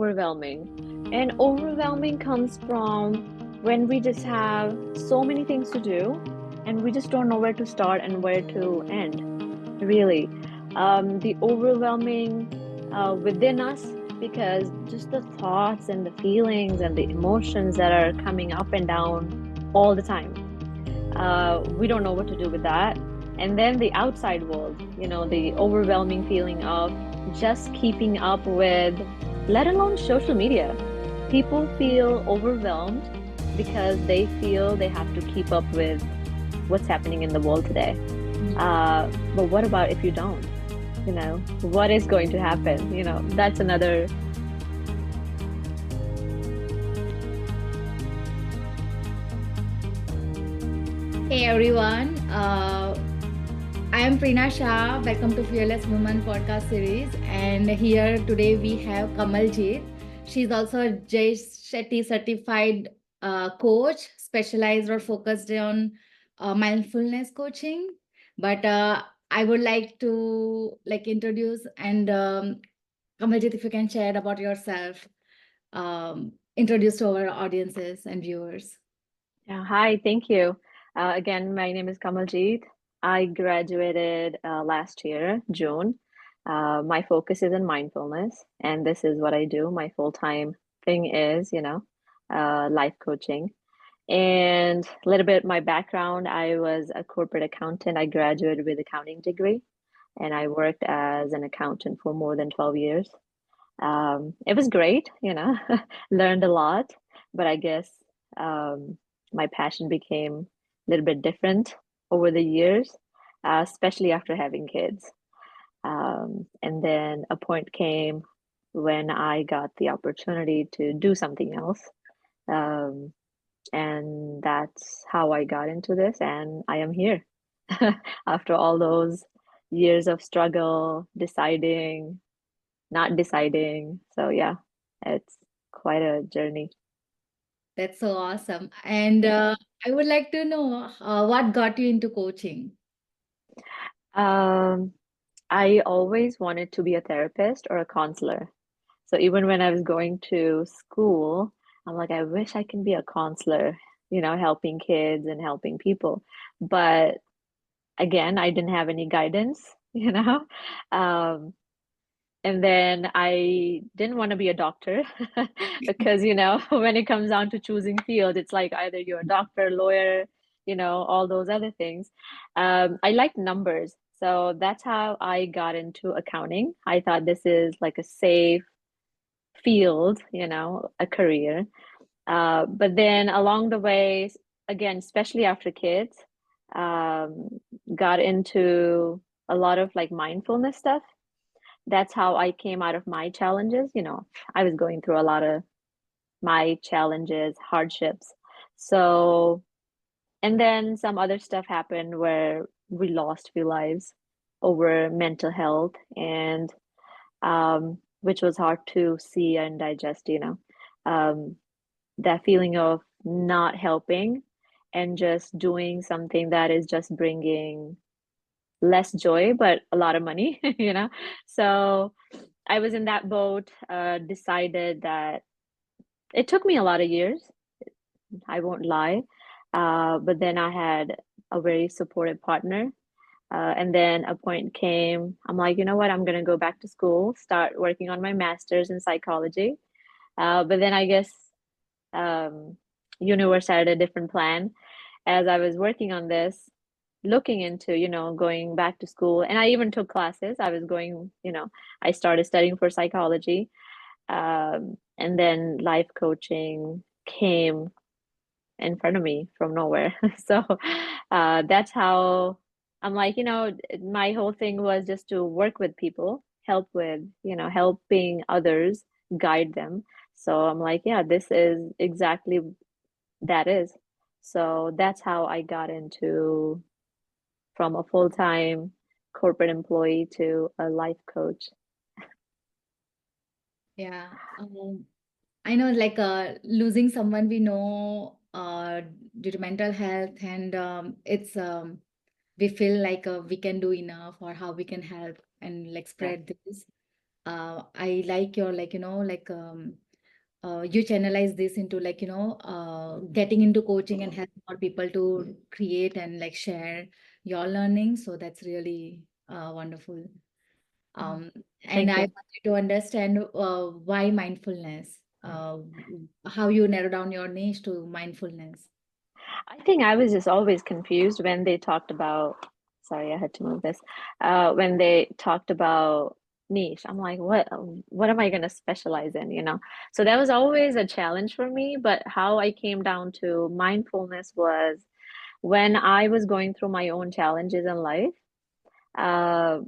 overwhelming. And overwhelming comes from when we just have so many things to do and we just don't know where to start and where to end, really. The overwhelming within us because just the thoughts and the feelings and the emotions that are coming up and down all the time. We don't know what to do with that. And then the outside world, the overwhelming feeling of just keeping up with, let alone social media. People feel overwhelmed because they feel they have to keep up with what's happening in the world today. But what about if you don't? What is going to happen? That's another. Hey everyone, I am Prina Shah. Welcome to Fearless Woman podcast series. And here today we have Kamaljeet. She's also a Shetty certified coach, specialized or focused on mindfulness coaching. But I would like to introduce and Kamaljeet, if you can share about yourself, introduce to our audiences and viewers. Yeah, hi, thank you. Again, my name is Kamaljeet. I graduated last year, June. My focus is in mindfulness, and this is what I do. My full-time thing is, life coaching. And a little bit my background, I was a corporate accountant. I graduated with accounting degree, and I worked as an accountant for more than 12 years. It was great, learned a lot, but I guess um, my passion became a little bit different over the years, especially after having kids. And then a point came when I got the opportunity to do something else. Um, and that's how I got into this, and I am here after all those years of struggle, deciding, not deciding. So yeah, it's quite a journey. That's so awesome. And Yeah. I would like to know what got you into coaching. Um, I always wanted to be a therapist or a counselor. So even when I was going to school, I'm like, I wish I can be a counselor, helping kids and helping people. But again, I didn't have any guidance, you know. Um, And then I didn't want to be a doctor because, when it comes down to choosing field, it's like either you're a doctor, lawyer, all those other things. I like numbers. So that's how I got into accounting. I thought this is like a safe field, a career. But then along the way, again, especially after kids, um, got into a lot of like mindfulness stuff. That's how I came out of my challenges. I was going through a lot of my challenges, hardships. So, and then some other stuff happened where we lost a few lives over mental health and which was hard to see and digest, that feeling of not helping and just doing something that is just bringing less joy, but a lot of money, So I was in that boat, decided that it took me a lot of years, I won't lie. But then I had a very supportive partner. And then a point came, I'm like, you know what, I'm going to go back to school, start working on my master's in psychology. But then I guess um, universe had a different plan as I was working on this, looking into, going back to school. And I even took classes. I was going, I started studying for psychology. And then life coaching came in front of me from nowhere. So that's how I'm like, my whole thing was just to work with people, help with, helping others, guide them. So I'm like, yeah, this is exactly that is. So that's how I got into from a full-time corporate employee to a life coach. Yeah. I know losing someone we know due to mental health, and it's we feel like we can do enough or how we can help and Yeah. spread this. I like your you channelize this into getting into coaching and help more people to create and like share your learning. So that's really wonderful. Mm. Um, and Thank I you. wanted to understand why mindfulness, how you narrow down your niche to mindfulness. I think I was just always confused when they talked about, sorry, I had to move this. When they talked about niche, I'm like, what am I going to specialize in, you know? So that was always a challenge for me, but how I came down to mindfulness was when I was going through my own challenges in life. Uh,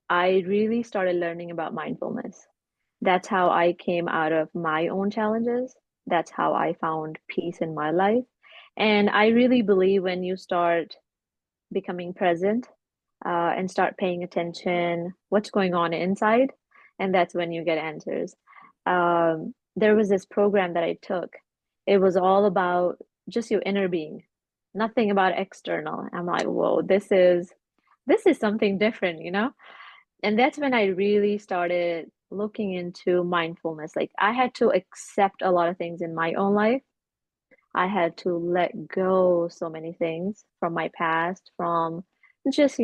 I really started learning about mindfulness. That's how I came out of my own challenges. That's how I found peace in my life. And I really believe when you start becoming present and start paying attention what's going on inside, and that's when you get answers. There was this program that I took. It was all about just your inner being, nothing about external. I'm like, whoa, this is something different, you know? And that's when I really started looking into mindfulness. Like I had to accept a lot of things in my own life. I had to let go so many things from my past, from just,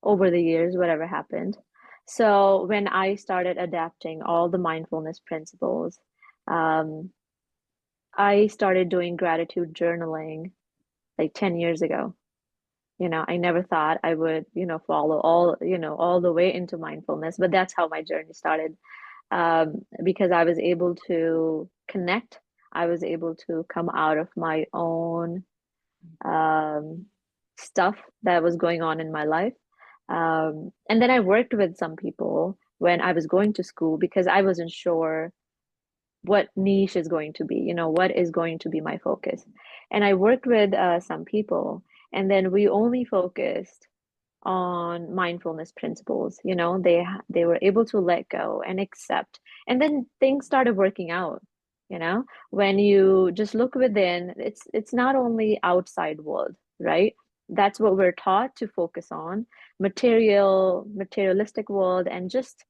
over the years, whatever happened. So when I started adapting all the mindfulness principles, um, I started doing gratitude journaling like 10 years ago. I never thought I would, follow all the way into mindfulness, but that's how my journey started. Because I was able to connect, I was able to come out of my own um, stuff that was going on in my life. And then I worked with some people when I was going to school because I wasn't sure what niche is going to be, what is going to be my focus. And I worked with some people, and then we only focused on mindfulness principles. They were able to let go and accept, and then things started working out. When you just look within, it's not only outside world, right? That's what we're taught to focus on, materialistic world, and just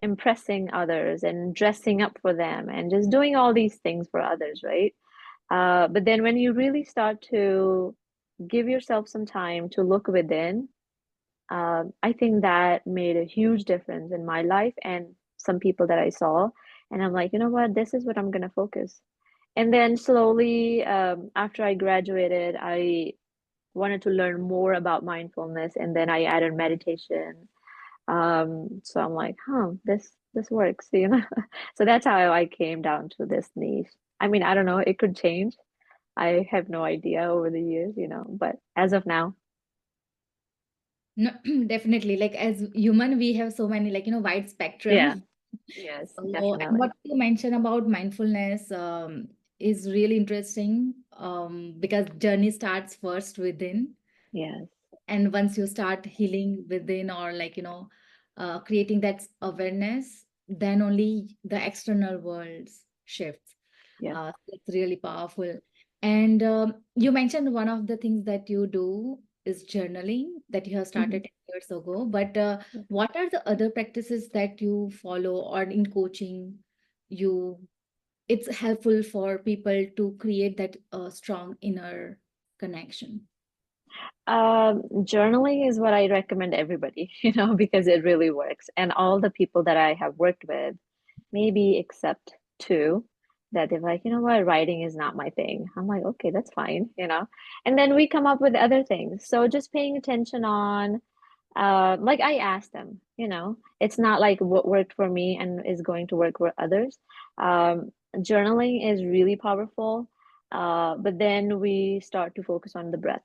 impressing others and dressing up for them and just doing all these things for others, right? But then when you really start to give yourself some time to look within, I think that made a huge difference in my life and some people that I saw. And I'm like, you know what? This is what I'm going to focus. And then slowly, after I graduated, I wanted to learn more about mindfulness, and then I added meditation. So I'm like, this works, you know? So that's how I came down to this niche. I mean, I don't know, it could change. I have no idea over the years, but as of now, No, definitely. Like as human, we have so many wide yeah, spectrum. yes, So, and what definitely. you mentioned about mindfulness is really interesting because journey starts first within, Yes, and once you start healing within or creating that awareness, then only the external world shifts. yeah. It's really powerful. And you mentioned one of the things that you do is journaling that you have Hmm. started 10 years ago. But what are the other practices that you follow or in coaching you it's helpful for people to create that strong inner connection? Journaling is what I recommend everybody, because it really works. And all the people that I have worked with, maybe except two, that they're like, you know what, writing is not my thing. I'm like, okay, that's fine. And then we come up with other things. So just paying attention on, like I asked them, it's not like what worked for me and is going to work for others. Journaling is really powerful. But then we start to focus on the breath.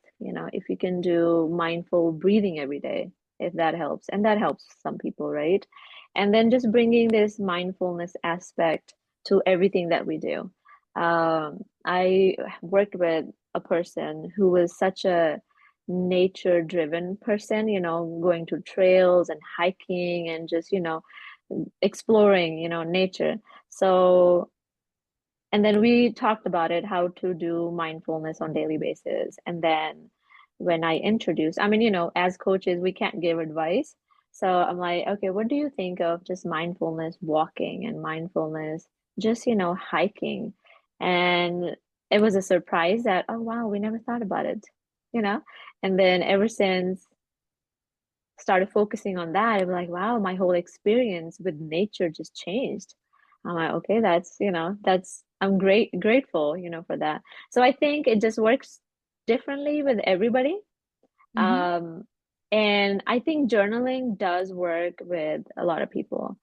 If you can do mindful breathing every day, if that helps, and that helps some people, right? And then just bringing this mindfulness aspect to everything that we do. I worked with a person who was such a nature driven person, going to trails and hiking and just, exploring, nature. So, and then we talked about it, how to do mindfulness on daily basis. And then when I introduce. I mean, as coaches, we can't give advice. So I'm like, okay, what do you think of just mindfulness walking and mindfulness just, hiking? And it was a surprise that, oh, wow, we never thought about it, you know? And then ever since started focusing on that, I'm like, wow, my whole experience with nature just changed. I'm like, okay, I'm grateful, for that. So I think it just works differently with everybody. Mm-hmm. Um, and I think journaling does work with a lot of people.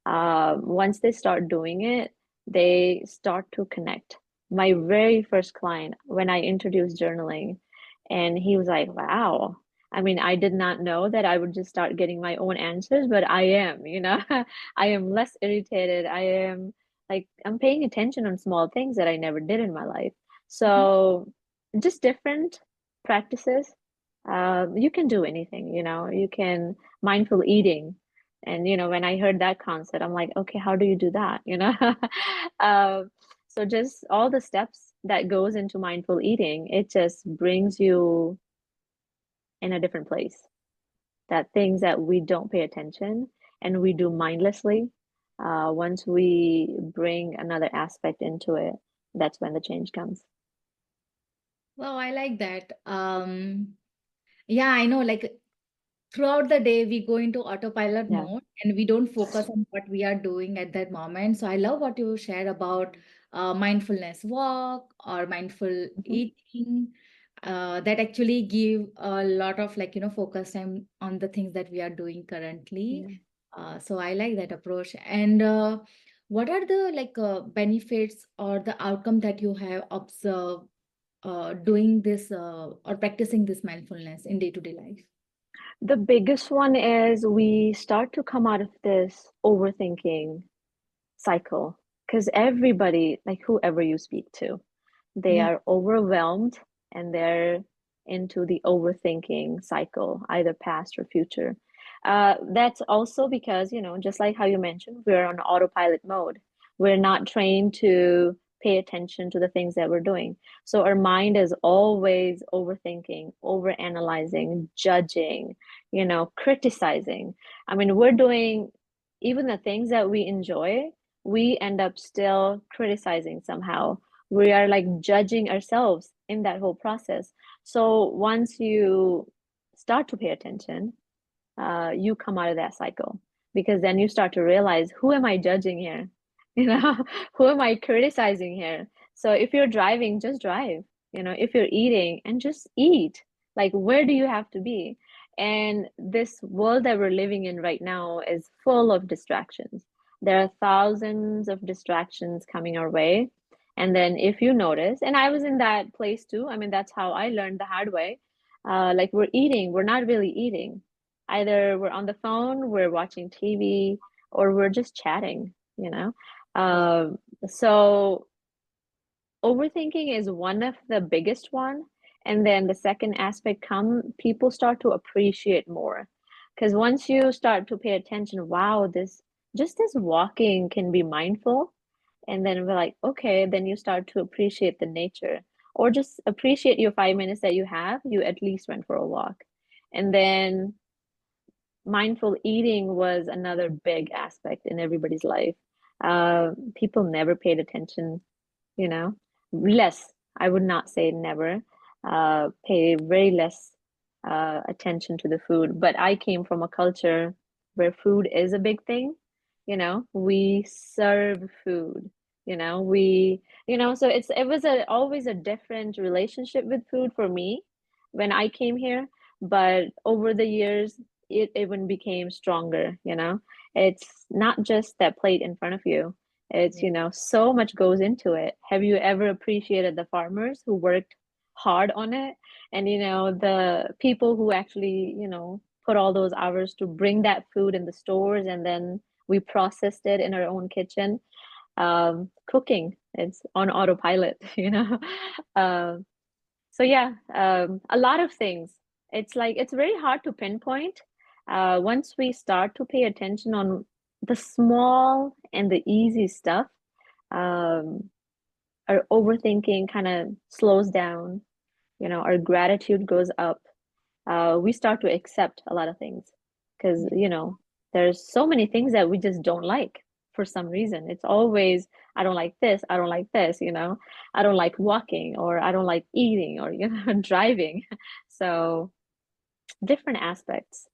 Once they start doing it, they start to connect. My very first client, when I introduced journaling, and he was like, wow. I mean, I did not know that I would just start getting my own answers, but I am, I am less irritated. I'm paying attention on small things that I never did in my life. Mm-hmm. So just different practices. You can do anything, you can mindful eating. And when I heard that concept, I'm like, okay, how do you do that? Uh, so just all the steps that goes into mindful eating, it just brings you in a different place. That things that we don't pay attention and we do mindlessly, once we bring another aspect into it, that's when the change comes. Well, I like that. Yeah, I know, like throughout the day we go into autopilot Yeah. mode and we don't focus on what we are doing at that moment. So I love what you shared about mindfulness walk or mindful Hmm. eating, that actually give a lot of, like, focus time on the things that we are doing currently. Yeah. So I like that approach. And what are the, like, benefits or the outcome that you have observed doing this or practicing this mindfulness in day-to-day life? The biggest one is we start to come out of this overthinking cycle because everybody, like whoever you speak to, they Yeah. are overwhelmed and they're into the overthinking cycle, either past or future. That's also because, just like how you mentioned, we're on autopilot mode. We're not trained to pay attention to the things that we're doing. So our mind is always overthinking, overanalyzing, judging, criticizing. I mean, we're doing even the things that we enjoy, we end up still criticizing somehow. We are like judging ourselves in that whole process. So once you start to pay attention, you come out of that cycle because then you start to realize, who am I judging here? You know, who am I criticizing here? So if you're driving, just drive. If you're eating, and just eat. Like, where do you have to be? And this world that we're living in right now is full of distractions. There are thousands of distractions coming our way. And then if you notice, and I was in that place too, I mean, that's how I learned the hard way. Like, we're eating, we're not really eating. Either we're on the phone, we're watching TV, or we're just chatting. Yeah. Um, so overthinking is one of the biggest one. And then the second aspect people start to appreciate more. Because once you start to pay attention, wow, this walking can be mindful. And then we're like, okay, then you start to appreciate the nature or just appreciate your 5 minutes that you have. You at least went for a walk. And then mindful eating was another big aspect in everybody's life. People never paid attention, you know, less. I would not say never. Pay very less attention to the food. But I came from a culture where food is a big thing. We serve food. So always a different relationship with food for me when I came here. But over the years, it even became stronger. It's not just that plate in front of you. It's, Yeah. so much goes into it. Have you ever appreciated the farmers who worked hard on it? And, the people who actually, put all those hours to bring that food in the stores and then we processed it in our own kitchen. Cooking, it's on autopilot, you know? Um, so yeah, a lot of things. It's like it's very hard to pinpoint. Once we start to pay attention on the small and the easy stuff, um, our overthinking kind of slows down. our gratitude goes up, we start to accept a lot of things because, there's so many things that we just don't like for some reason. It's always, I don't like this, I don't like this, I don't like walking, or I don't like eating, or, driving. So different aspects.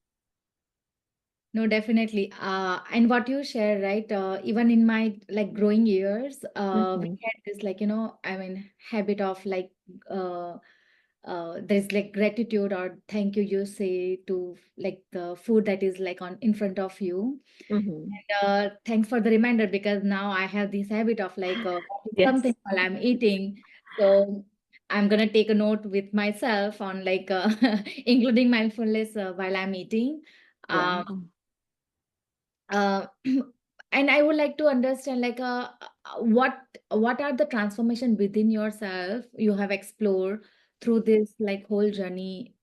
No, definitely. And what you share, right? Even in my like growing years, we Hmm. had this like, I mean, habit of like, uh, there's like gratitude or thank you say to like the food that is like on in front of you. Hmm. And thanks for the reminder because now I have this habit of like Yes. something while I'm eating. So I'm gonna take a note with myself on like including mindfulness while I'm eating. Um, Wow. and I would like to understand like what are the transformation within yourself you have explored through this like whole journey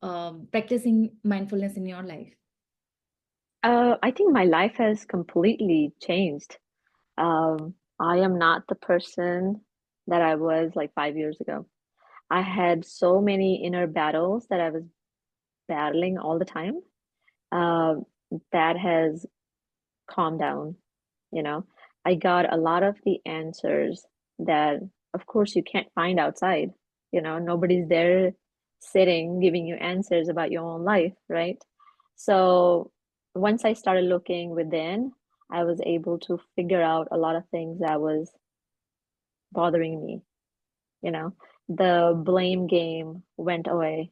practicing mindfulness in your life. I think my life has completely changed. I am not the person that I was like 5 years ago. I had so many inner battles that I was battling all the time. Uh, that has calmed down, you know. I got a lot of the answers that, of course, you can't find outside. Nobody's there sitting giving you answers about your own life, right? So once I started looking within, I was able to figure out a lot of things that was bothering me, you know. The blame game went away,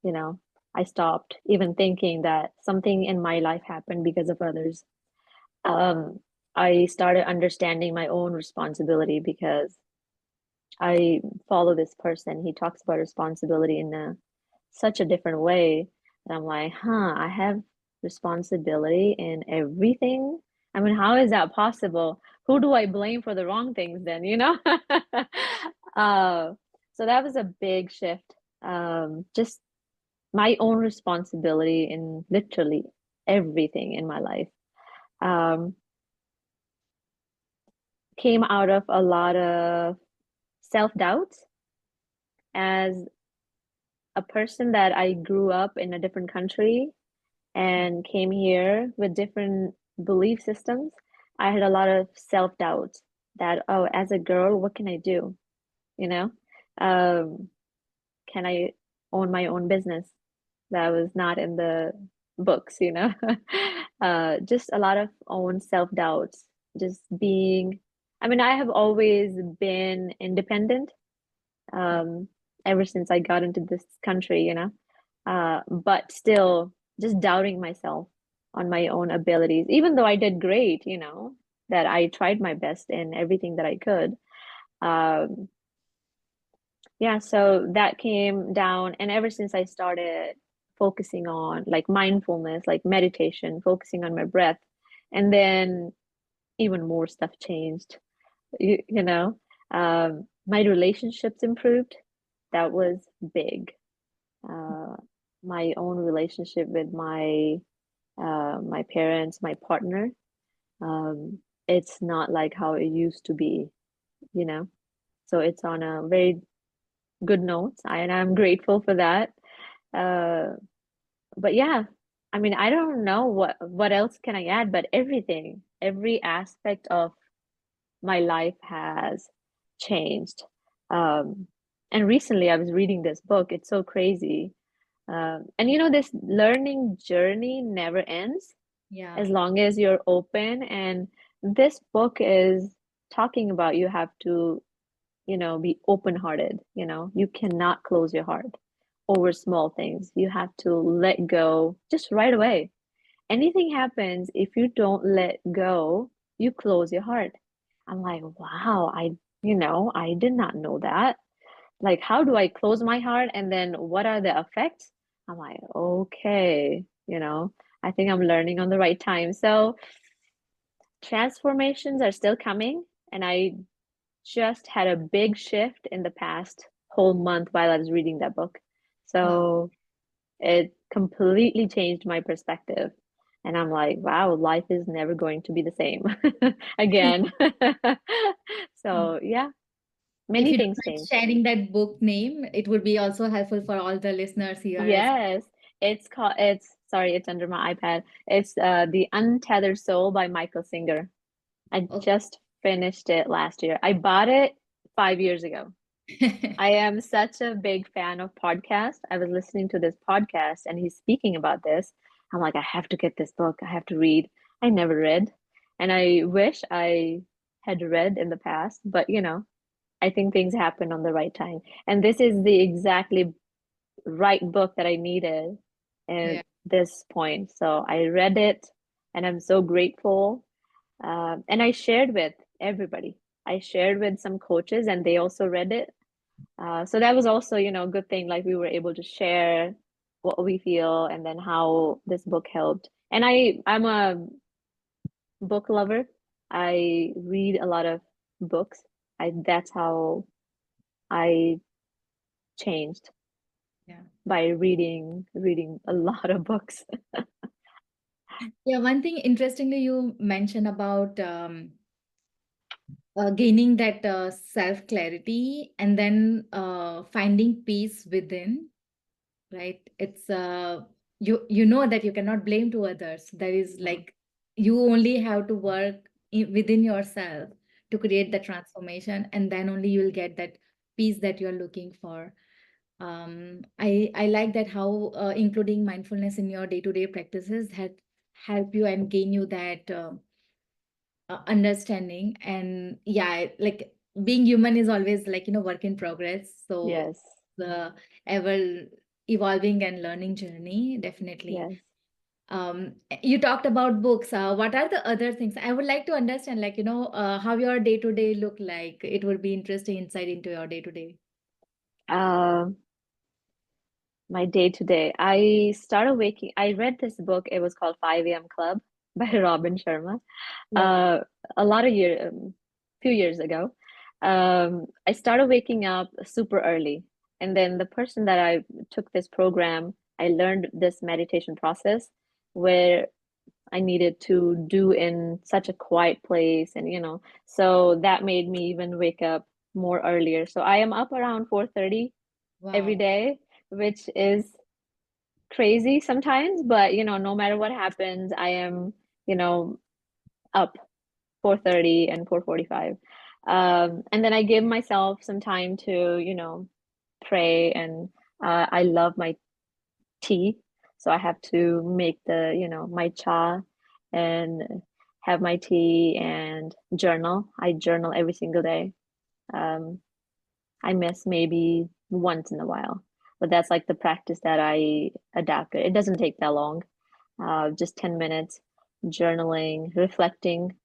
you know. I stopped even thinking that something in my life happened because of others. um, I started understanding my own responsibility because I follow this person. He talks about responsibility in such a different way. And I'm like, I have responsibility in everything. I mean, how is that possible? Who do I blame for the wrong things then, uh, so that was a big shift. Just my own responsibility in literally everything in my life. Um, Came out of a lot of self-doubt as a person that I grew up in a different country and came here with different belief systems. I had a lot of self-doubt that, oh, as a girl, what can I do? You know, um, can I own my own business? That was not in the books. Just a lot of own self-doubts, just being, I mean, I have always been independent, um, ever since I got into this country. But still just doubting myself on my own abilities, even though I did great, that I tried my best in everything that I could. Um, yeah, so that came down, and ever since I started focusing on like mindfulness, like meditation, focusing on my breath, and then even more stuff changed. You know, my relationships improved. That was big. Uh, my own relationship with my parents, my partner. Um, it's not like how it used to be, you know. So it's on a very good note, and I'm grateful for that. Uh, but yeah, I mean, I don't know what else can I add, but everything, every aspect of my life has changed. Um, and recently I was reading this book. It's so crazy. And this learning journey never ends Yeah. as long as you're open. And this book is talking about you have to, be open-hearted. You cannot close your heart over small things. You have to let go just right away. Anything happens, if you don't let go, you close your heart. I'm like, wow, I did not know that. Like, how do I close my heart? And then what are the effects? I'm like, okay, I think I'm learning on the right time. So transformations are still coming. And I just had a big shift in the past whole month while I was reading that book. Wow. So it completely changed my perspective. And I'm like, wow, life is never going to be the same again. So, yeah. If Many you don't things mind changed. sharing that book name, it would be also helpful for all the listeners here as Yes, it's sorry, it's under my iPad. It's The Untethered Soul by Michael Singer. I well. just finished it last year. I bought it 5 years ago. Okay. I am such a big fan of podcasts. I was listening to this podcast and he's speaking about this. I'm like, I have to get this book. I have to read. I never read. And I wish I had read in the past, but I think things happen on the right time. And this is the exactly right book that I needed at Yeah. this point. So I read it and I'm so grateful. And I shared with everybody. I shared with some coaches and they also read it. So that was also, a good thing. Like we were able to share what we feel and then how this book helped. And I'm a book lover. I read a lot of books. That's how I changed Yeah. by reading a lot of books. Yeah. One thing interestingly you mentioned about gaining that self clarity and then finding peace within, right? It's you know that you cannot blame to others. There is No. like you only have to work within yourself to create the transformation, and then only you will get that peace that you're looking for. I like that how including mindfulness in your day-to-day practices had help you and gain you that understanding. And yeah, like being human is always like work in progress, so Yes, the ever evolving and learning journey, definitely. yes. You talked about books. What are the other things? I would like to understand, like, how your day to day look like. It would be interesting insight into your day to day. Um, my day to day. I read this book. It was called 5 a.m. Club by Robin Sharma. Yeah. Uh, a lot of few years ago. I started waking up super early. And then the person that I took this program, I learned this meditation process where I needed to do in such a quiet place and so that made me even wake up more earlier. So I am up around 4:30 every Wow. day, which is crazy sometimes, but no matter what happens, I am, you know, up 4:30 and 4:45. And then I give myself some time to, pray and I love my tea. So I have to make my cha and have my tea and journal. I journal every single day. Um, I miss maybe once in a while, but that's like the practice that I adapted. It doesn't take that long, just 10 minutes journaling, reflecting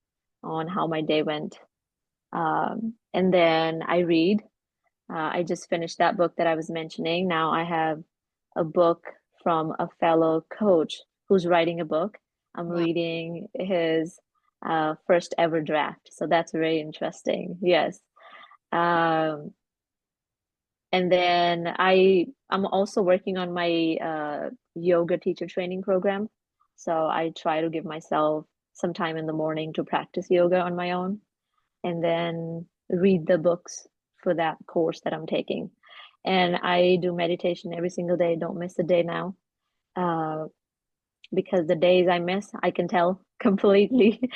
on how my day went. And then I read. I just finished that book that I was mentioning. Now I have a book from a fellow coach who's writing a book. I'm Wow. reading his first ever draft. So that's very interesting. Yes. Um, and then I'm also working on my yoga teacher training program. So I try to give myself some time in the morning to practice yoga on my own and then read the books for that course that I'm taking. And I do meditation every single day, don't miss a day now. Uh, because the days I miss, I can tell completely.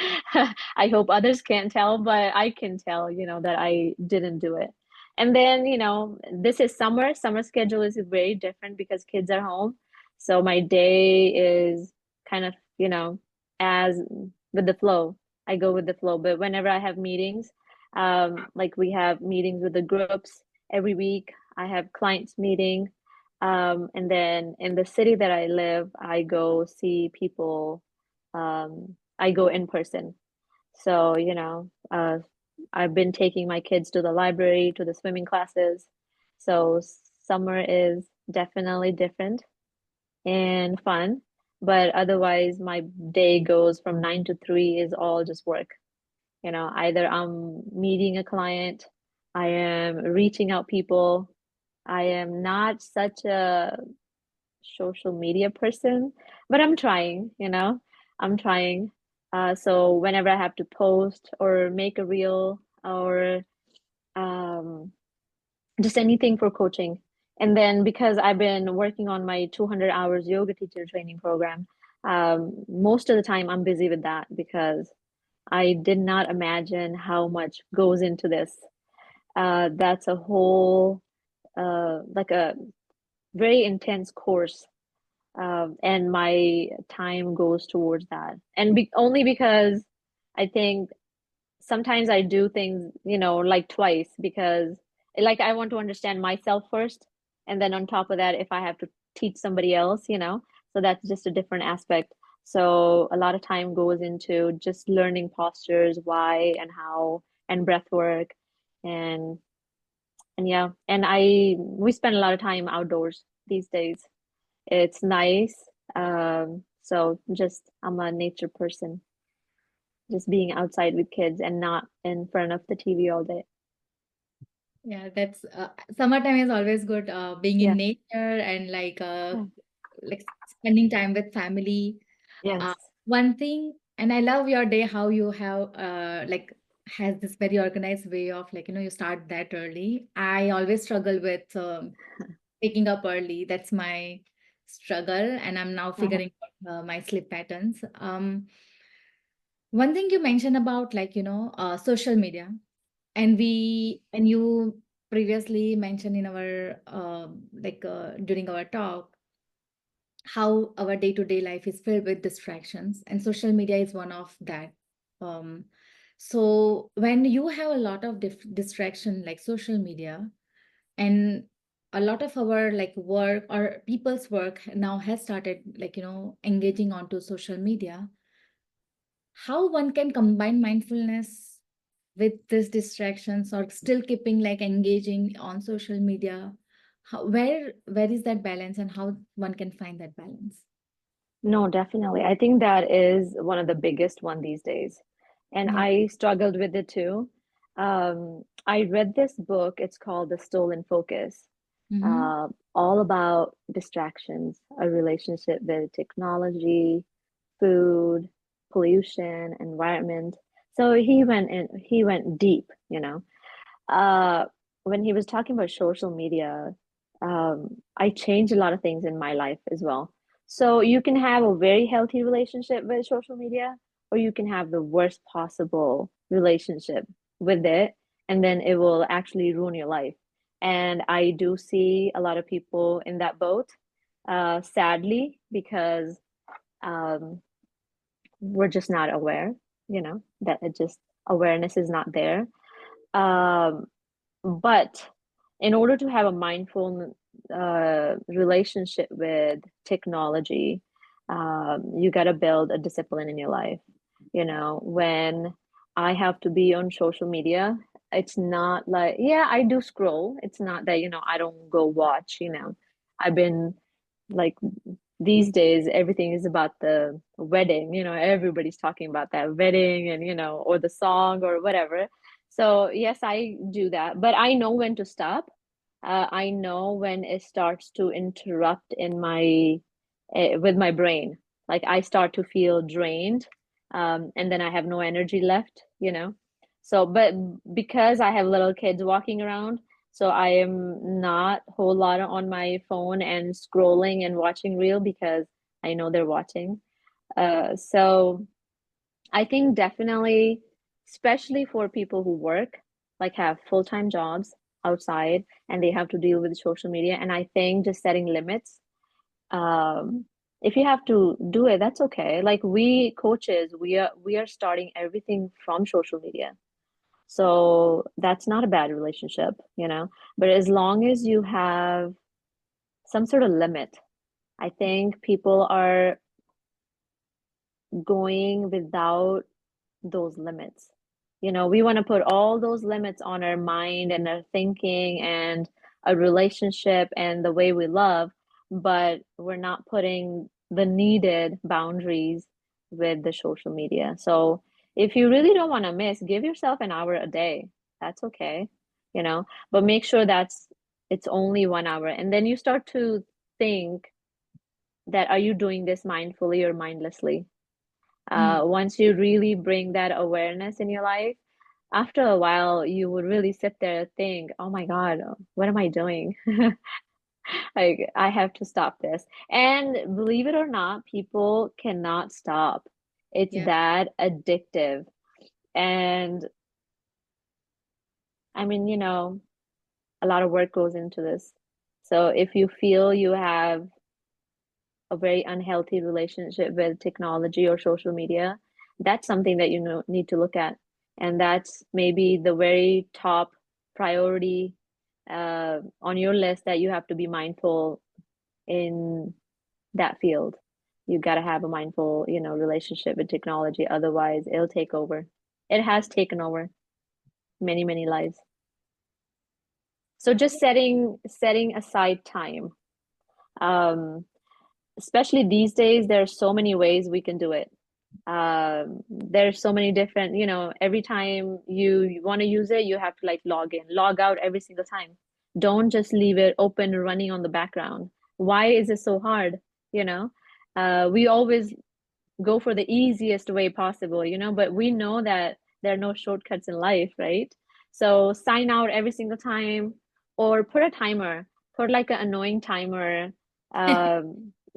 I hope others can't tell, but I can tell, that I didn't do it. And then, this is summer. Summer schedule is very different because kids are home. So my day is kind of, as with the flow. I go with the flow. But whenever I have meetings, like we have meetings with the groups every week, I have clients meeting and then in the city that I live, I go see people. I go in person. So, I've been taking my kids to the library, to the swimming classes. So, summer is definitely different and fun. But otherwise, my day goes from 9 to 3 is all just work. Either I'm meeting a client, I am reaching out people. I am not such a social media person, but I'm trying, I'm trying. So whenever I have to post or make a reel or um, just anything for coaching. And then because I've been working on my 200 hours yoga teacher training program, most of the time I'm busy with that because I did not imagine how much goes into this. That's a whole, like a very intense course. And my time goes towards that. And only because I think sometimes I do things, like twice because like I want to understand myself first. And then on top of that, if I have to teach somebody else, so that's just a different aspect. So a lot of time goes into just learning postures, why and how, and breath work. And and yeah, and we spend a lot of time outdoors these days. It's nice. So just I'm a nature person, just being outside with kids and not in front of the TV all day. Yeah, that's summertime is always good. Being in Yeah. nature and Yeah. like spending time with family. Yes. Uh, One thing, and I love your day, how you have has this very organized way of you start that early. I always struggle with waking up early. That's my struggle, and I'm now Uh-huh. figuring out my sleep patterns. One thing you mentioned about social media, and you previously mentioned in our during our talk how our day-to-day life is filled with distractions, and social media is one of that. um, so when you have a lot of distraction like social media, and a lot of our work or people's work now has started engaging onto social media, how one can combine mindfulness with these distractions or still keeping engaging on social media? Where is that balance, and how one can find that balance? No, definitely. I think that is one of the biggest one these days. And Yeah. I struggled with it too. I read this book, it's called The Stolen Focus, Mm-hmm. uh, all about distractions, a relationship with technology, food, pollution, environment. So he went deep. Uh, when he was talking about social media, I changed a lot of things in my life as well. So you can have a very healthy relationship with social media, or you can have the worst possible relationship with it, and then it will actually ruin your life. And I do see a lot of people in that boat, sadly, because um, we're just not aware, that it just awareness is not there. Um, but in order to have a mindful relationship with technology, you got to build a discipline in your life. When I have to be on social media, it's not like, yeah, I do scroll. It's not that, I don't go watch. I've been like these days, everything is about the wedding. Everybody's talking about that wedding and, or the song or whatever. So yes, I do that, but I know when to stop. I know when it starts to interrupt in my with my brain. Like I start to feel drained, and then I have no energy left. So, but because I have little kids walking around, so I am not a whole lot on my phone and scrolling and watching reel because I know they're watching. So I think definitely, especially for people who work, like have full-time jobs outside and they have to deal with social media. And I think just setting limits, um, if you have to do it, that's okay. Like we coaches, we are starting everything from social media. So that's not a bad relationship. But as long as you have some sort of limit, I think people are going without those limits. We want to put all those limits on our mind and our thinking and a relationship and the way we love, but we're not putting the needed boundaries with the social media. So if you really don't want to miss, give yourself an hour a day. That's okay. But make sure it's only 1 hour. And then you start to think that are you doing this mindfully or mindlessly? Mm. Once you really bring that awareness in your life, after a while, you would really sit there and think, oh my God, what am I doing? Like, I have to stop this. And believe it or not, people cannot stop. It's Yeah. that addictive. And I mean, a lot of work goes into this. So if you feel you have a very unhealthy relationship with technology or social media, that's something that need to look at. And that's maybe the very top priority on your list that you have to be mindful in that field. You got to have a mindful, relationship with technology. Otherwise, it'll take over. It has taken over many, many lives. So just setting aside time. Um, Especially these days, there are so many ways we can do it. There's so many different, every time you want to use it, you have to like log in, log out every single time. Don't just leave it open running on the background. Why is it so hard? You know, we always go for the easiest way possible, but we know that there are no shortcuts in life, right? So sign out every single time or put a timer, put like an annoying timer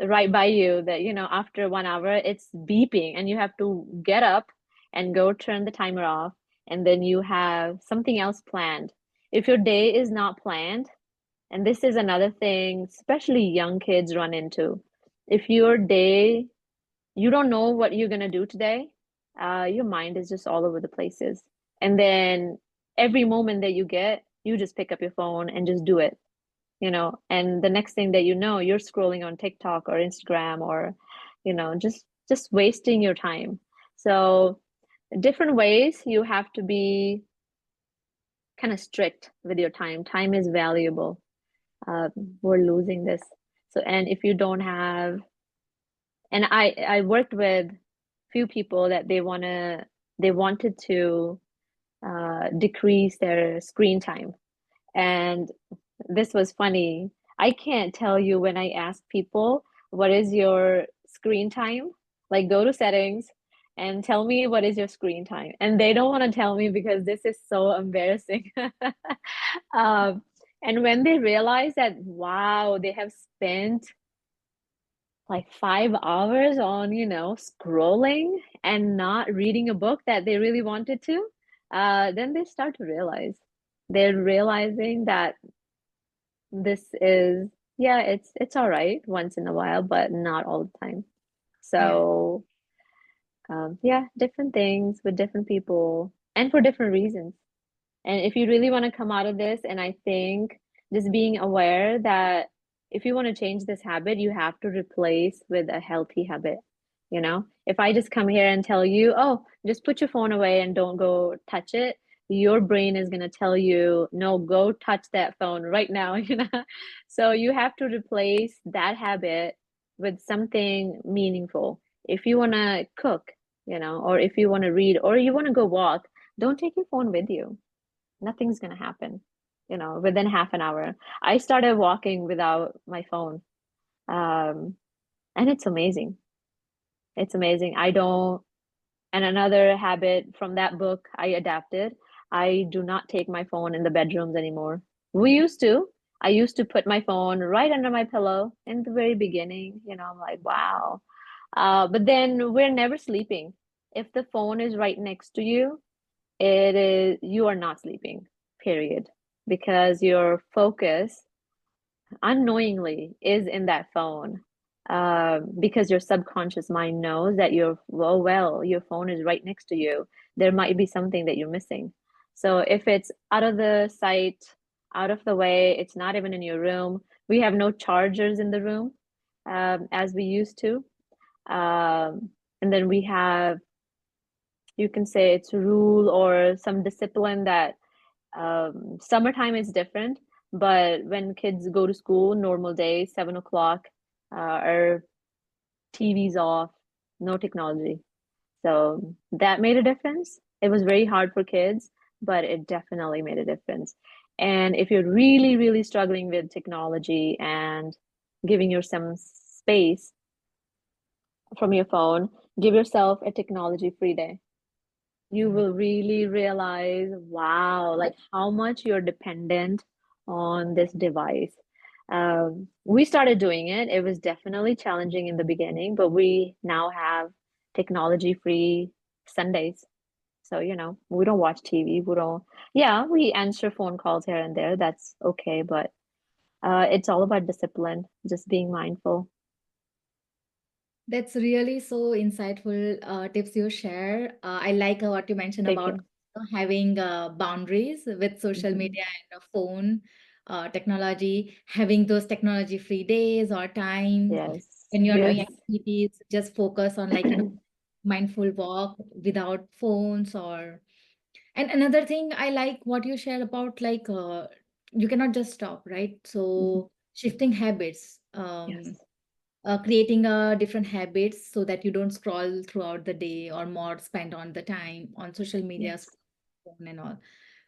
right by you that, after 1 hour it's beeping and you have to get up and go turn the timer off. And then you have something else planned. If your day is not planned, and this is another thing, especially young kids run into. If your day you don't know what you're gonna do today, your mind is just all over the places. And then every moment that you get, you just pick up your phone and just do it, And the next thing that you know, you're scrolling on TikTok or Instagram or, just wasting your time. So different ways you have to be kind of strict with your time. Time is valuable. Uh, we're losing this. So, and if you don't have and I worked with few people that they wanted to decrease their screen time. And this was funny. I can't tell you when I ask people, what is your screen time? Like, go to settings and tell me what is your screen time. And they don't want to tell me because this is so embarrassing. um, and when they realize that, wow, they have spent like 5 hours on, scrolling and not reading a book that they really wanted to, then they start to realize they're realizing that this is, yeah, it's all right once in a while, but not all the time. Yeah. So, yeah, different things with different people and for different reasons. And if you really want to come out of this, and I think just being aware that if you want to change this habit, you have to replace with a healthy habit. If I just come here and tell you, oh, just put your phone away and don't go touch it, your brain is going to tell you, no, go touch that phone right now, So you have to replace that habit with something meaningful. If you want to cook, or if you want to read, or you want to go walk, don't take your phone with you. Nothing's gonna happen, within half an hour. I started walking without my phone. Um, and it's amazing. It's amazing. I don't, and another habit from that book I adapted, I do not take my phone in the bedrooms anymore. We used to. I used to put my phone right under my pillow in the very beginning. I'm like, wow. But then we're never sleeping. If the phone is right next to you, you are not sleeping, period, because your focus unknowingly is in that phone. Because your subconscious mind knows that your phone is right next to you. There might be something that you're missing. So if it's out of the sight, out of the way, it's not even in your room. We have no chargers in the room, as we used to. And then we have, you can say it's a rule or some discipline that summertime is different, but when kids go to school, normal day, 7 o'clock, our TV's off, no technology. So that made a difference. It was very hard for kids, but it definitely made a difference. And if you're really, really struggling with technology and giving yourself some space from your phone, give yourself a technology free day. you will really realize, wow, like how much you're dependent on this device. We started doing it. It was definitely challenging in the beginning, but we now have technology-free Sundays. So, we don't watch TV. Yeah, we answer phone calls here and there. That's okay, but it's all about discipline, just being mindful. That's really so insightful tips you share. I like what you mentioned Thank about you. having boundaries with social Hmm. media and phone technology, having those technology-free days or times Yes, when you're doing yes. activities, just focus on like, mindful walk without phones or and another thing I like what you shared about like you cannot just stop, right? Mhm. So shifting habits. Yes, Creating different habits so that you don't scroll throughout the day or more spend on the time on social media yes. phone and all.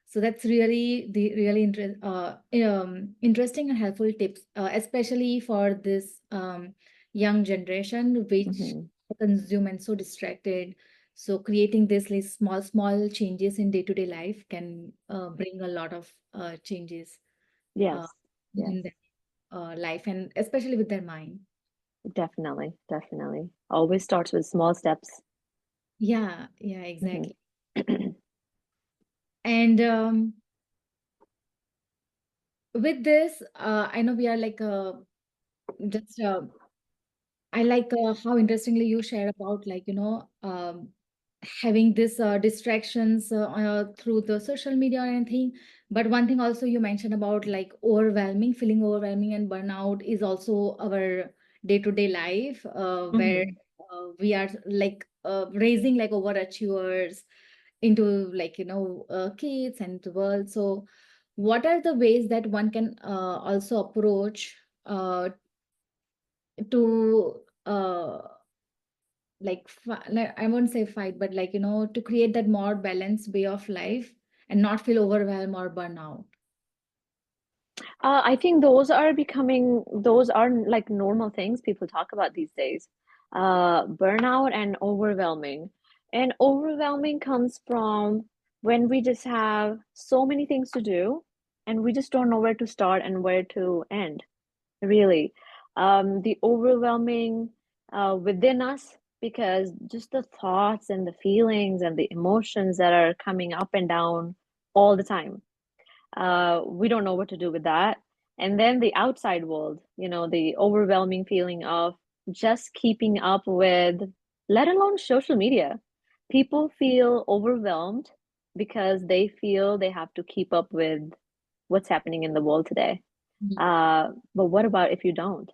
So that's really the really interesting and helpful tips, especially for this young generation which Hmm. consume and so distracted. So creating this like small changes in day-to-day life can bring a lot of changes uh, Yes, yes. in their life and especially with their mind. Definitely, definitely. Always starts with small steps. Yeah, yeah, Hmm. exactly. And with this, I know we are like just I like how interestingly you shared about like having this distractions through the social media or anything. But one thing also you mentioned about like overwhelming, feeling overwhelming and burnout is also our day-to-day life where Hmm. we are like raising like overachievers into like kids and the world. So what are the ways that one can also approach to like I won't say fight, but like to create that more balanced way of life and not feel overwhelmed or burnout. I think those are like normal things people talk about these days. Burnout and overwhelming. And overwhelming comes from when we just have so many things to do and we just don't know where to start and where to end, really. The overwhelming within us, because just the thoughts and the feelings and the emotions that are coming up and down all the time, we don't know what to do with that. And then the outside world, the overwhelming feeling of just keeping up with, let alone social media. People feel overwhelmed because they feel they have to keep up with what's happening in the world today. Mm. But what about if you don't?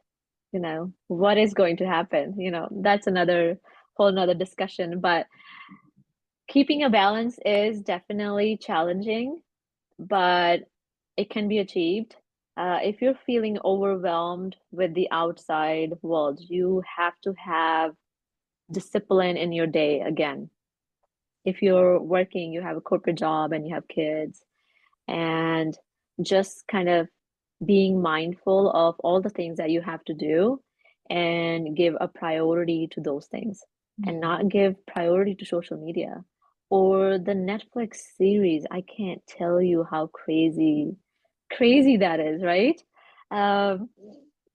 What is going to happen? That's another whole another discussion. But keeping a balance is definitely challenging, but it can be achieved. If you're feeling overwhelmed with the outside world, you have to have discipline in your day again. If you're working, you have a corporate job and you have kids, and just kind of being mindful of all the things that you have to do and give a priority to those things and Mm. not give priority to social media or the Netflix series. I can't tell you how crazy that is, right? Um,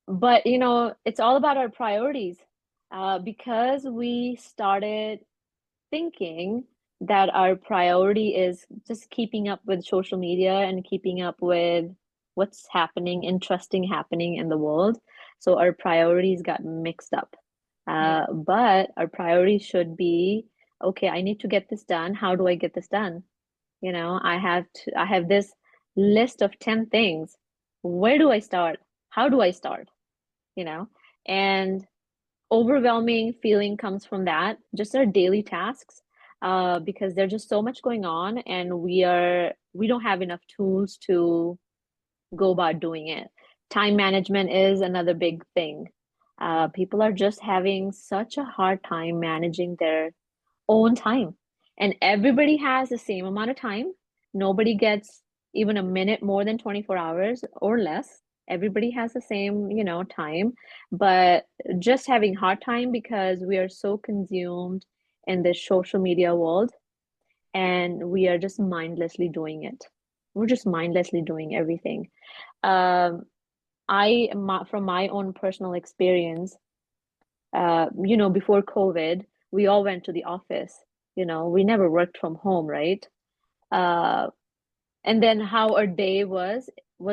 but it's all about our priorities, because we started thinking that our priority is just keeping up with social media and keeping up with what's happening, interesting happening in the world. So our priorities got mixed up. Yeah. But our priorities should be, okay, I need to get this done. How do I get this done? I have this list of 10 things. Where do I start? How do I start? You know, and overwhelming feeling comes from that, just our daily tasks, because there's just so much going on and we don't have enough tools to go about doing it. Time management is another big thing. People are just having such a hard time managing their own time. And everybody has the same amount of time. Nobody gets even a minute more than 24 hours or less. Everybody has the same, time, but just having hard time because we are so consumed in this social media world. and we are just mindlessly doing it. We're just mindlessly doing everything. From my own personal experience, before COVID, we all went to the office. We never worked from home, right? Uh, and then how our day was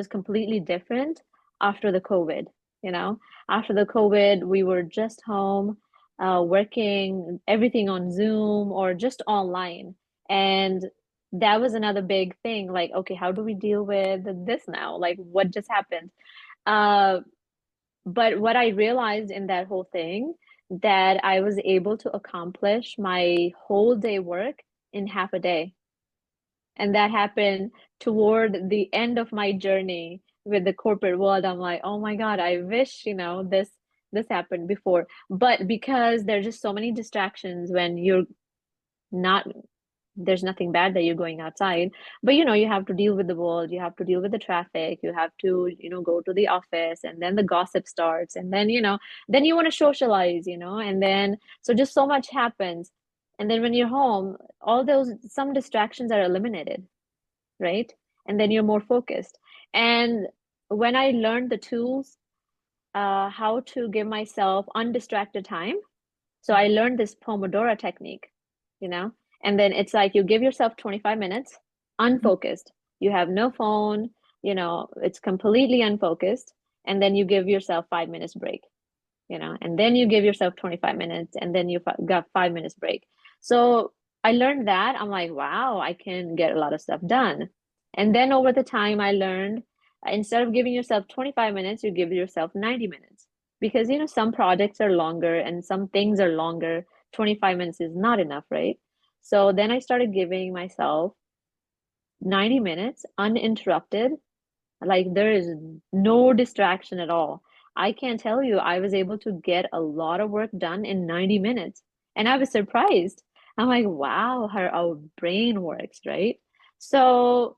completely different after the COVID. You know, after the COVID, we were just home, working everything on Zoom or just online, and that was another big thing. Like, okay, how do we deal with this now? Like, what just happened? Uh, but what I realized in that whole thing, that I was able to accomplish my whole day work in half a day. And that happened toward the end of my journey with the corporate world. I'm like, oh my God, I wish, this happened before. But because there's just so many distractions when you're not, there's nothing bad that you're going outside, but you have to deal with the world, you have to deal with the traffic, you have to go to the office, and then the gossip starts, and then then you want to socialize, and then so just so much happens. And then when you're home, all those some distractions are eliminated, right? And then you're more focused. And when I learned the tools, how to give myself undistracted time, so I learned this Pomodoro technique, you know, and then it's like you give yourself 25 minutes unfocused. You have no phone, it's completely unfocused. And then you give yourself 5 minutes break, and then you give yourself 25 minutes, and then you got 5 minutes break. So I learned that. I'm like, wow, I can get a lot of stuff done. And then over the time, I learned, instead of giving yourself 25 minutes, you give yourself 90 minutes. Because, some projects are longer and some things are longer. 25 minutes is not enough, right? So then I started giving myself 90 minutes uninterrupted, like there is no distraction at all. I can't tell you, I was able to get a lot of work done in 90 minutes. And I was surprised. I'm like, wow, how our brain works, right? So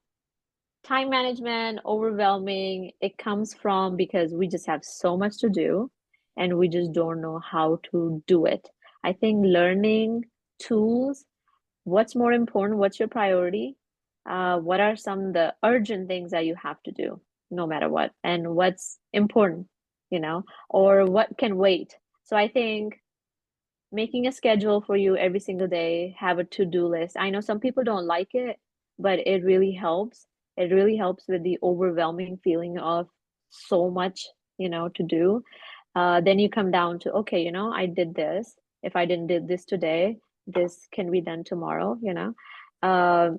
time management, overwhelming, it comes from because we just have so much to do and we just don't know how to do it. I think learning tools, what's more important, what's your priority, what are some of the urgent things that you have to do no matter what, and what's important, or what can wait. So I think making a schedule for you every single day, have a to-do list. I know some people don't like it, but it really helps. It really helps with the overwhelming feeling of so much, to do. Then you come down to, okay, I did this. If I didn't did this today, this can be done tomorrow, uh,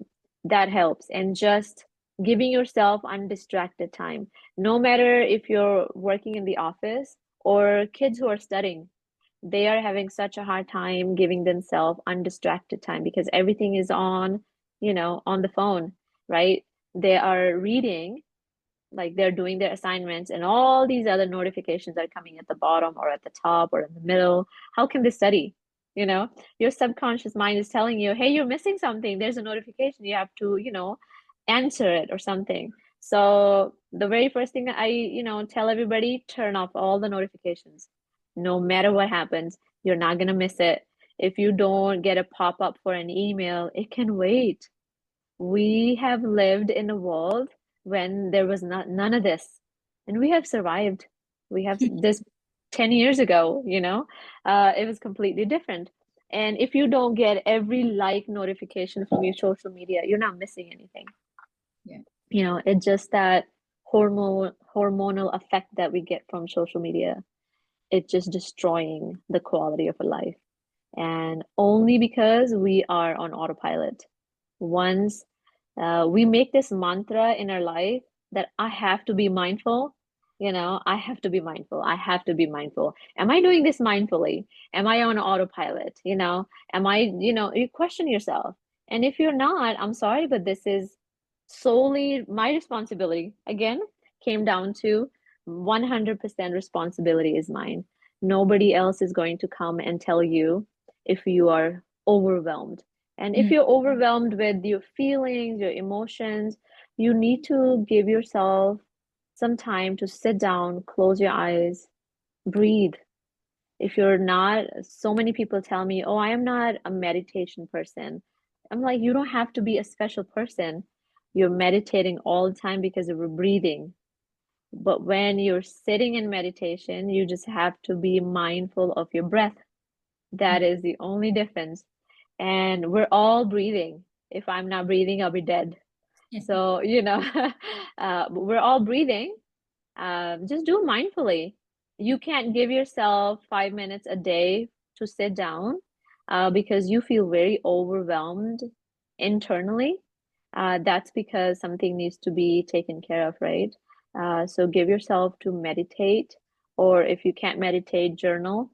that helps. And just giving yourself undistracted time, no matter if you're working in the office or kids who are studying, they are having such a hard time giving themselves undistracted time because everything is on, on the phone, right? They are reading, like they're doing their assignments, and all these other notifications are coming at the bottom or at the top or in the middle. How can they study? Your subconscious mind is telling you, hey, you're missing something. There's a notification. You have to, answer it or something. So the very first thing that I, tell everybody, turn off all the notifications. No matter what happens, you're not gonna miss it. If you don't get a pop-up for an email, it can wait. We have lived in a world when there was none of this, and we have survived. We have this 10 years ago, it was completely different. And if you don't get every like notification from your social media, you're not missing anything. Yeah. It's just that hormonal effect that we get from social media. It's just destroying the quality of a life. And only because we are on autopilot. Once we make this mantra in our life that I have to be mindful, I have to be mindful. I have to be mindful. Am I doing this mindfully? Am I on autopilot? Am I, you question yourself. And if you're not, I'm sorry, but this is solely my responsibility. Again, came down to 100% responsibility is mine. Nobody else is going to come and tell you if you are overwhelmed. And if Mm. you're overwhelmed with your feelings, your emotions, you need to give yourself some time to sit down, close your eyes, breathe. If you're not, so many people tell me, oh, I am not a meditation person. I'm like, you don't have to be a special person. You're meditating all the time because of your breathing. But when you're sitting in meditation, you just have to be mindful of your breath. That is the only difference. And we're all breathing. If I'm not breathing, I'll be dead. So, we're all breathing. Just do mindfully. You can't give yourself 5 minutes a day to sit down because you feel very overwhelmed internally. That's because something needs to be taken care of, right? So give yourself to meditate, or if you can't meditate, journal,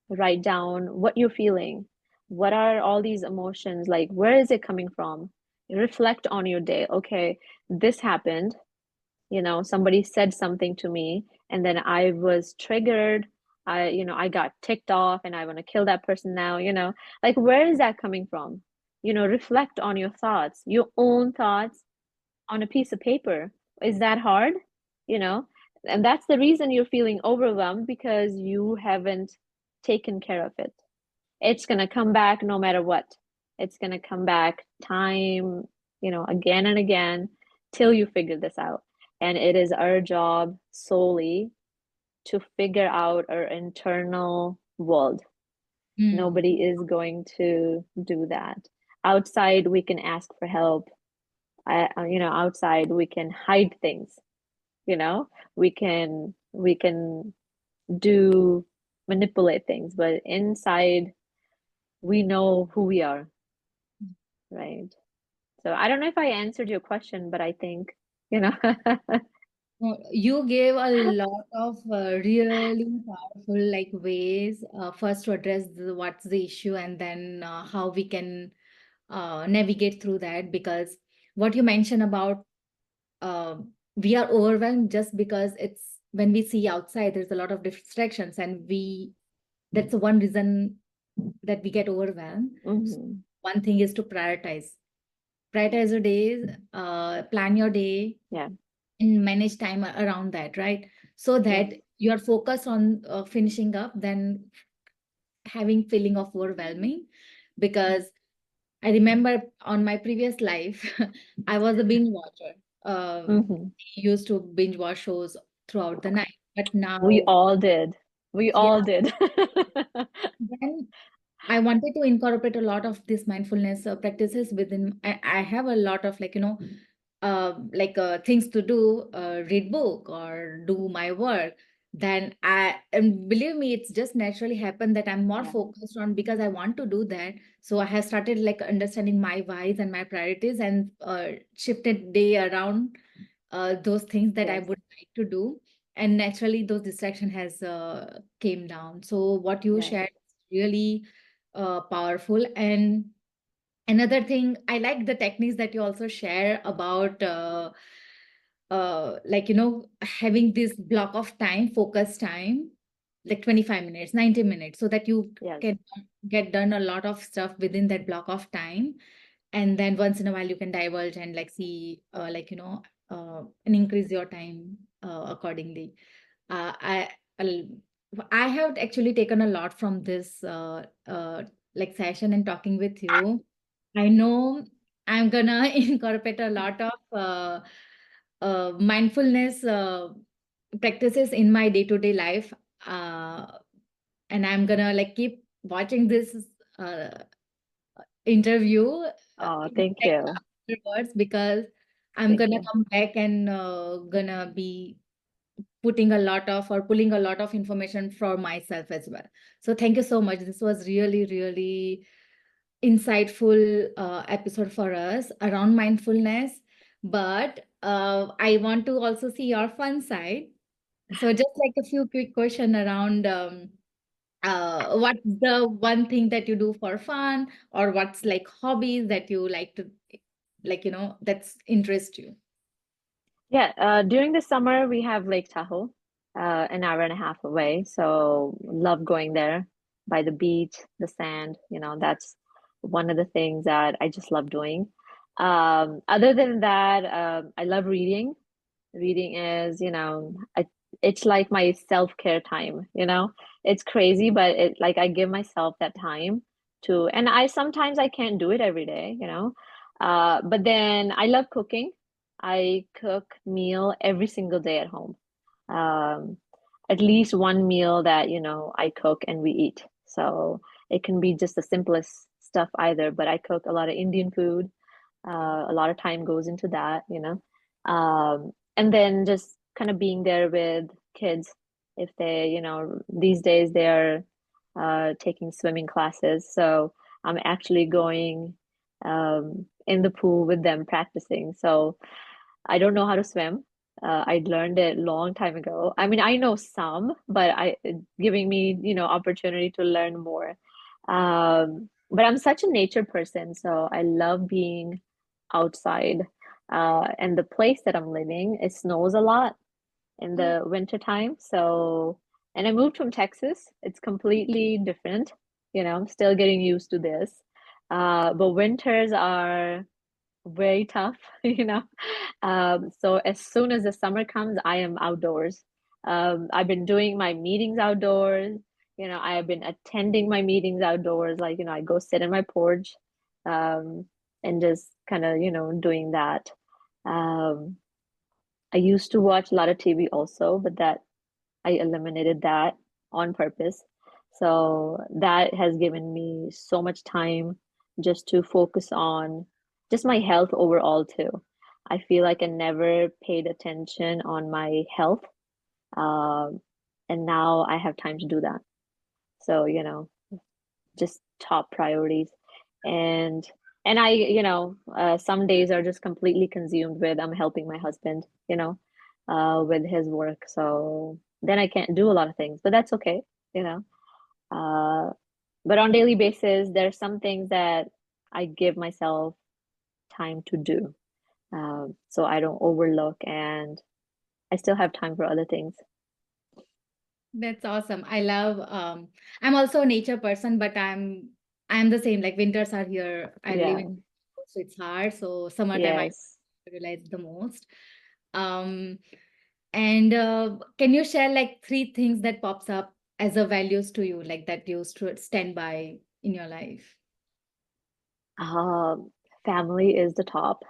write down what you're feeling. What are all these emotions like? Where is it coming from? Reflect on your day. Okay, this happened, somebody said something to me and then I was triggered. I got ticked off and I want to kill that person now, like where is that coming from? Reflect on your thoughts, your own thoughts on a piece of paper. Is that hard? You know, and that's the reason you're feeling overwhelmed because you haven't taken care of it. It's going to come back no matter what. It's going to come back time, again and again till you figure this out. And it is our job solely to figure out our internal world. Mm. Nobody is going to do that. Outside, we can ask for help. Outside we can hide things. You know, we can do manipulate things, but inside we know who we are, right? So I don't know if I answered your question, but I think, you know, You gave a lot of really powerful like ways first to address what's the issue, and then how we can navigate through that. Because what you mentioned about uh, we are overwhelmed just because it's when we see outside there's a lot of distractions, and we that's the one reason that we get overwhelmed. So mhm, one thing is to prioritize your days, plan your day, yeah, and manage time around that, right? So yes, that you are focused on finishing up than having feeling of overwhelming. Because I remember on my previous life, I was a binge watcher. mhm. Used to binge watch shows throughout the night. But We now, all did. We yeah, all did. then I wanted to incorporate a lot of these mindfulness practices within. I have a lot of things to do, read book or do my work. Then and believe me, it's just naturally happened that I'm more Yeah, focused on because I want to do that. So I have started like understanding my whys and my priorities, and shifted day around those things that I yes, would like to do. And naturally, those distraction has came down. So what you yes. shared is really powerful. And another thing, I like the techniques that you also share about having this block of time, focus time, like 25 minutes, 90 minutes, so that you Yes, can get done a lot of stuff within that block of time. And then once in a while you can divulge and like see and increase your time accordingly. I I'll- I have actually taken a lot from this like session and talking with you. I know I'm gonna incorporate a lot of mindfulness practices in my day-to-day life, uh, and I'm gonna like keep watching this uh, interview oh, thank like you. afterwards, because I'm Thank gonna you. come back and gonna be putting a lot of or pulling a lot of information for myself as well. So thank you so much. This was really, really insightful episode for us around mindfulness. But I want to also see your fun side. So just like a few quick question around what's the one thing that you do for fun, or what's like hobbies that you like to that's interest you. Yeah, during the summer we have Lake Tahoe, an hour and a half away. So love going there by the beach, the sand, that's one of the things that I just love doing. Other than that, I love reading. Reading is, it's like my self-care time. It's crazy, but it like I give myself that time to, and I sometimes I can't do it every day, you know. But then I love cooking. I cook meal every single day at home. Um, at least one meal that, you know, I cook and we eat. So it can be just the simplest stuff either, but I cook a lot of Indian food. A lot of time goes into that, you know. And then just kind of being there with kids if they, you know, these days they're taking swimming classes. So I'm actually going in the pool with them practicing. So I don't know how to swim. I learned it long time ago. I mean, I know some, but I giving me, you know, opportunity to learn more. But I'm such a nature person, so I love being outside. And the place that I'm living, it snows a lot in Oh, the winter time. So, and I moved from Texas. It's completely different. You know, I'm still getting used to this. But winters are very tough, you know. So as soon as the summer comes, I am outdoors. I've been doing my meetings outdoors. You know, I have been attending my meetings outdoors. Like, you know, I go sit in my porch, um, and just kind of, you know, doing that. Um, I used to watch a lot of TV also, but that I eliminated that on purpose. So that has given me so much time just to focus on just my health overall too. I feel like I never paid attention on my health. Um, and now I have time to do that. So, you know, just top priorities. And and I, you know, some days are just completely consumed with I'm helping my husband, you know, with his work. So then I can't do a lot of things, but that's okay, you know. Uh, but on daily basis, there's some things that I give myself time to do, so I don't overlook and I still have time for other things. that's awesome. I love I'm also a nature person, but I'm the same. Like winters are here. I live Yeah, in, so it's hard. So summertime I yes. realize the most. Um and can you share like three things that pops up as a values to you, like that you stand by in your life? Um, Family is the top.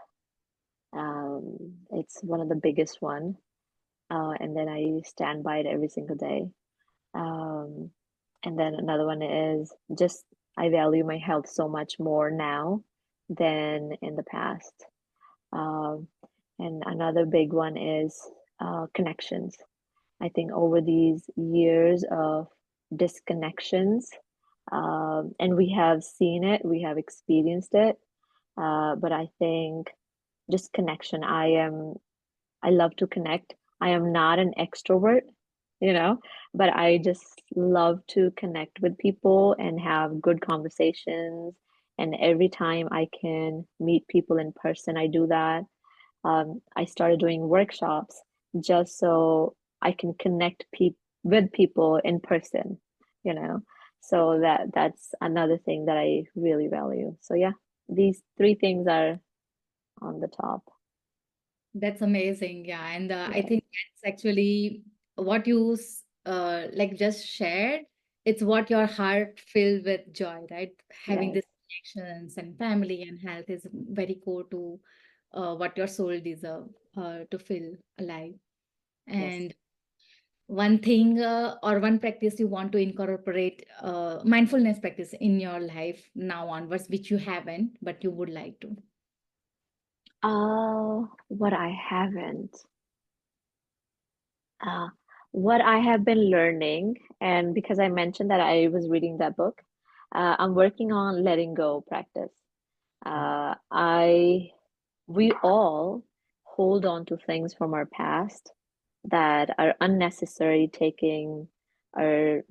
It's one of the biggest one. And then I stand by it every single day. Um, and then another one is just I value my health so much more now than in the past. Um, and another big one is connections. I think over these years of disconnections, and we have seen it, we have experienced it, but I think just connection. I love to connect. I am not an extrovert, you know, but I just love to connect with people and have good conversations. And every time I can meet people in person, I do that. I started doing workshops just so I can connect with people in person, you know. So that's another thing that I really value. So yeah, these three things are on the top. That's amazing. Yeah. And I Yes, think that's actually what you like just shared. It's what your heart filled with joy, right? Having yes, these connections and family and health is very core to what your soul deserve to feel alive. yes. And one thing or one practice you want to incorporate mindfulness practice in your life now onwards, which you haven't, but you would like to. What I haven't. Uh, what I have been learning, and because I mentioned that I was reading that book, I'm working on letting go practice. I We all hold on to things from our past that are unnecessary, taking our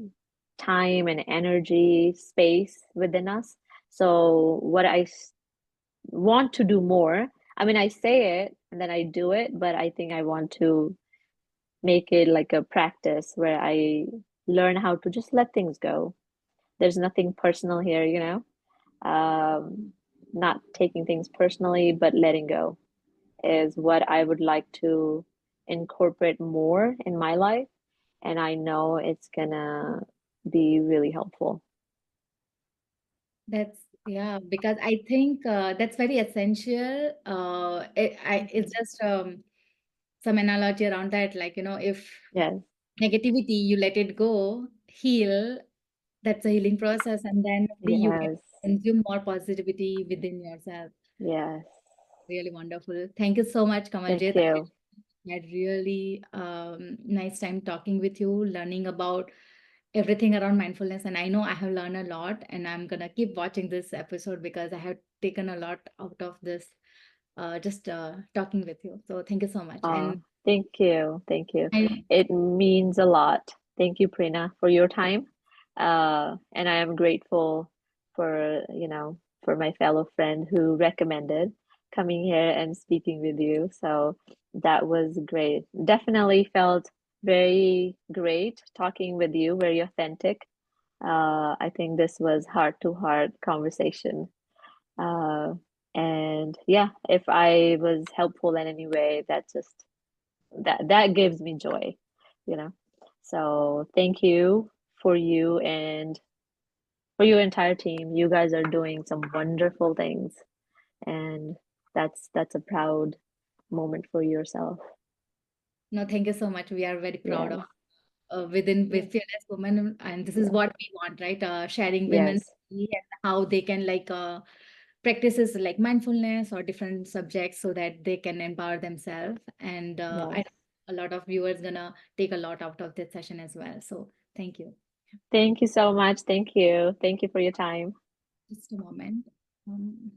time and energy, space within us. So what want to do more. I mean, I say it and then I do it, but I think I want to make it like a practice where I learn how to just let things go. There's nothing personal here, you know? Not taking things personally, but letting go is what I would like to incorporate more in my life. And I know it's gonna be really helpful. That's yeah, because I think that's very essential. It's Mhm. just some analogy around that, like, if Yes, negativity, you let it go, heal, that's a healing process, and then only you can yes, consume more positivity within yourself. yes. Really wonderful. Thank you so much, Thank Kamaljeet. you. I had really nice time talking with you, learning about everything around mindfulness. And I know I have learned a lot, and I'm gonna keep watching this episode because I have taken a lot out of this just talking with you. So thank you so much. And Thank you. Thank you. I It means a lot. Thank you, Prina, for your time. And I am grateful for, for my fellow friend who recommended coming here and speaking with you. So that was great. Definitely felt very great talking with you, very authentic. I think this was heart to heart conversation. Uh, and yeah, if I was helpful in any way, that gives me joy, you know. So thank you for you and for your entire team. You guys are doing some wonderful things, and that's a proud moment for yourself. no, thank you so much. We are very proud Yes, of within yes, with fearless women, and this is yes, what we want, right? Sharing women's yes, story and how they can like practices like mindfulness or different subjects so that they can empower themselves. And I yes. know a lot of viewers gonna take a lot out of this session as well. So thank you. Thank you so much. Thank you. Thank you for your time. Just a moment. Um,